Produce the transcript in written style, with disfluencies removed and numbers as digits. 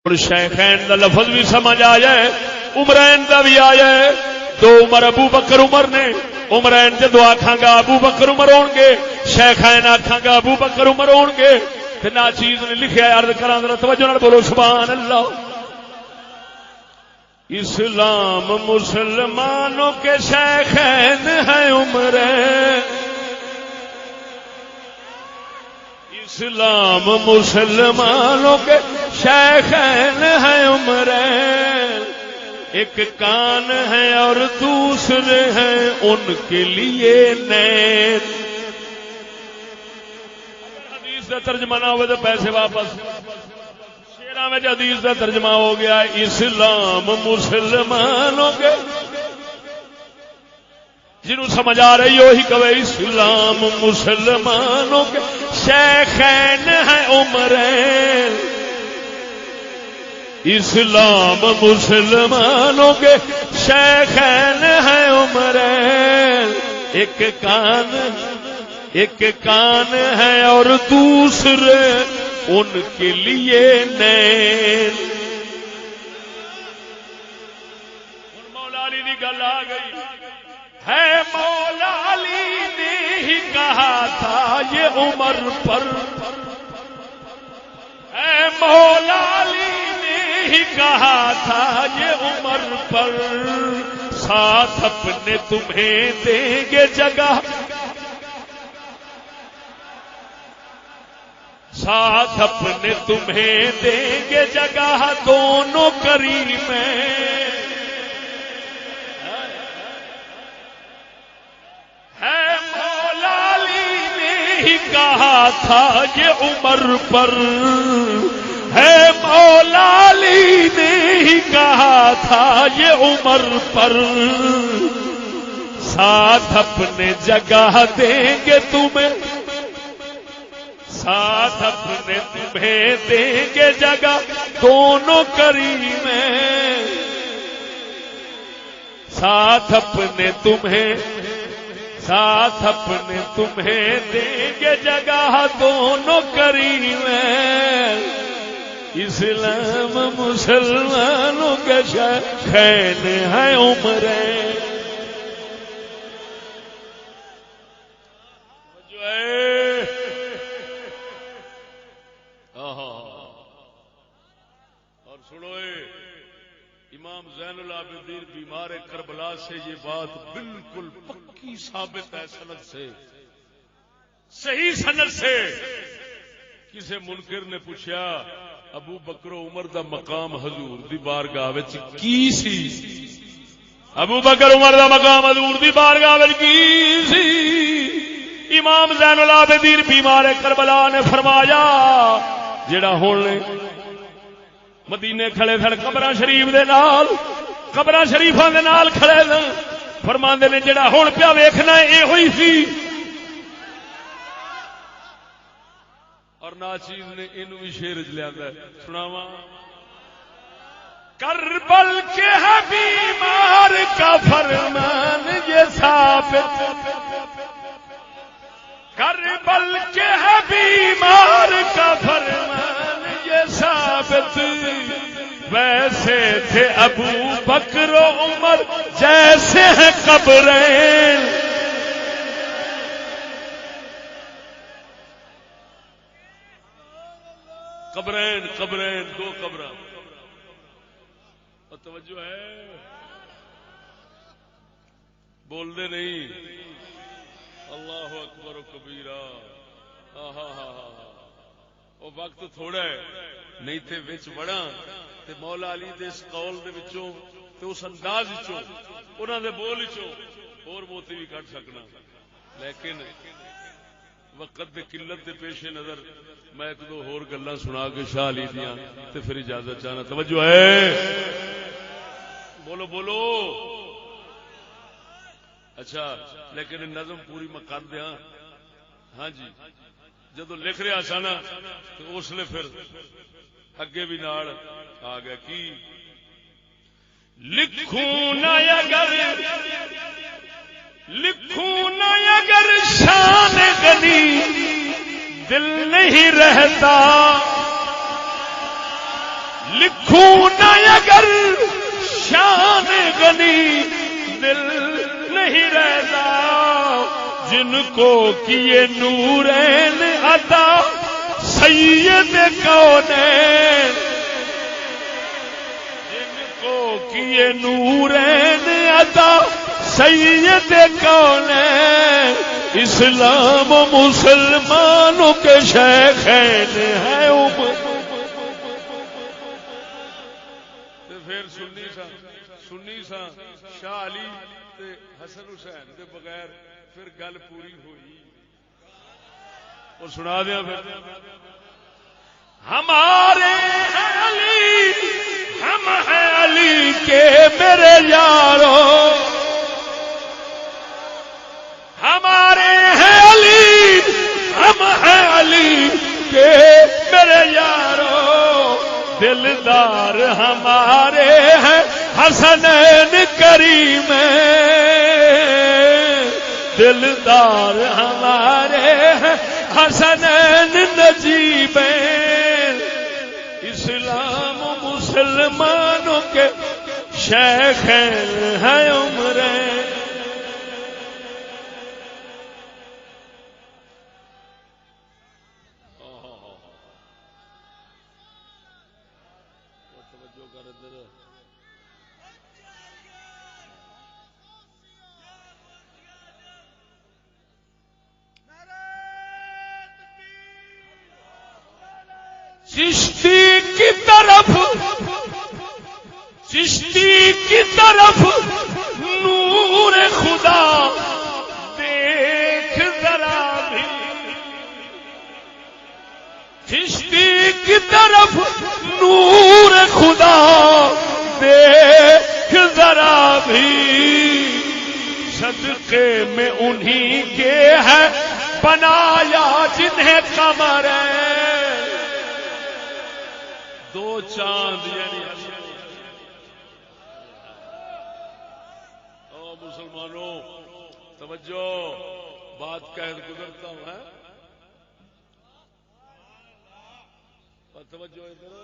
اور شیخین دا لفظ بھی سمجھ آیا ہے، عمرین دا بھی آیا ہے. دو عمر ابو بکر عمر نے. عمرین جدو آکھاں گا ابو بکر عمر ہون گے، شیخین آکھاں گا ابو بکر عمر ہون گے. تے ناچیز نے لکھیا ہے، عرض کراں ذرا توجہ نال بولو سبحان اللہ. اسلام مسلمانوں کے شیخین ہیں عمرین، اسلام مسلمانوں کے شیخین ہیں عمرین. ایک کان ہے اور دوسرے ہیں ان کے لیے نین. حدیث کا ترجمہ نہ ہو تو پیسے واپس. شیراں میں حدیث کا ترجمہ ہو گیا اسلام مسلمانوں کے، جنہوں سمجھ آ رہی ہو ہی کہے اسلام مسلمانوں کے شیخین ہیں عمرین. اسلام مسلمانوں کے شیخین ہیں عمرین. ایک کان ہے اور دوسرے ان کے لیے نین. مولا علی کی گل آ گئی ہے، مولا علی نے ہی کہا تھا یہ عمر پر، ہے مولا علی نے ہی کہا تھا یہ عمر پر. ساتھ اپنے تمہیں دیں گے جگہ، ساتھ اپنے تمہیں دیں گے جگہ دونوں کریم میں. ہے مولا علی نے ہی کہا تھا یہ عمر پر، ہے مولا علی نے ہی کہا تھا یہ عمر پر. ساتھ اپنے جگہ دیں گے تمہیں، ساتھ اپنے تمہیں دیں گے جگہ دونوں کریم میں. ساتھ اپنے تمہیں، ساتھ اپنے تمہیں دیں گے جگہ دونوں کریم میں. اسلام مسلمانوں کے شیخین ہیں عمرین. اور سنو امام زین العابدین بیمار کربلا سے یہ بات بالکل پکی ثابت ہے، سند سے، صحیح سند سے. کسی منکر نے پوچھا ابو بکر و عمر دا مقام حضور دی بارگاہ وچ کی سی؟ ابو بکر عمر دا مقام حضور دی بارگاہ وچ کی سی؟ امام زین العابدین بیمار کربلا نے فرمایا جڑا ہن مدینے کھڑے سن قبراں شریف دے نال، قبراں شریفاں دے نال کھڑے سن، فرماندے نے جڑا ہن پیا ویکھنا اے ہوئی سی. اور ناچیز نے اینو بھی شعر وچ لیندا ہے، سناواں. کربل کے ہے بیمار کا فرمان یہ ثابت، کربل کے ہے بیمار کا فرمان یہ ثابت. ویسے تھے ابو بکر و عمر جیسے ہیں قبرین. قبرین قبرین دو قبراں. اور توجہ ہے، بول دے نہیں. اللہ اکبر و کبیرہ. وہ وقت تھوڑا ہے، نہیں تے وچ وڑا تے مولا علی دے اس قول دے وچوں تے اس انداز وچوں انہاں دے بول وچوں اور موتی بھی کٹ سکنا. لیکن وقت دے قلت دے پیش نظر میں ایک دو اور گلاں سنا کے شاہ علی دیاں تے پھر اجازت چاہنا. توجہ ہے، بولو بولو. اچھا لیکن نظم پوری میں کر دیا. ہاں جی، جدو لکھ رہا سا نا تو اس لیے پھر اگے بھی نال آ گیا کی لکھوں نہ اگر، لکھوں نہ اگر شان غنی دل نہیں رہتا، لکھوں نہ اگر شان غنی دل نہیں رہتا جن کو کیے نورین عطا سید کونین جن کو کیے نورین عطا سید کونین اسلام و مسلمانوں کے شیخین ہیں پھر سنی سا شاہ علی تے حسن حسین دے بغیر پھر گل پوری ہوئی اور سنا دیا پھر ہمارے ہیں علی ہم ہیں علی کے میرے یارو ہمارے ہیں علی ہم ہیں علی کے میرے یارو دلدار ہمارے ہیں حسنین کریم دلدار ہمارے ہیں حسنین نجیب اسلام مسلمانوں کے شیخ ہیں عمریں چشتی کی طرف نور خدا دیکھ ذرا بھی چشتی کی طرف نور خدا دیکھ ذرا بھی صدقے میں انہی کے ہے بنایا جنہیں قمر دو چاند یعنی او مسلمانوں توجہ بات کہہ گزرتا ہوں توجہ ادھر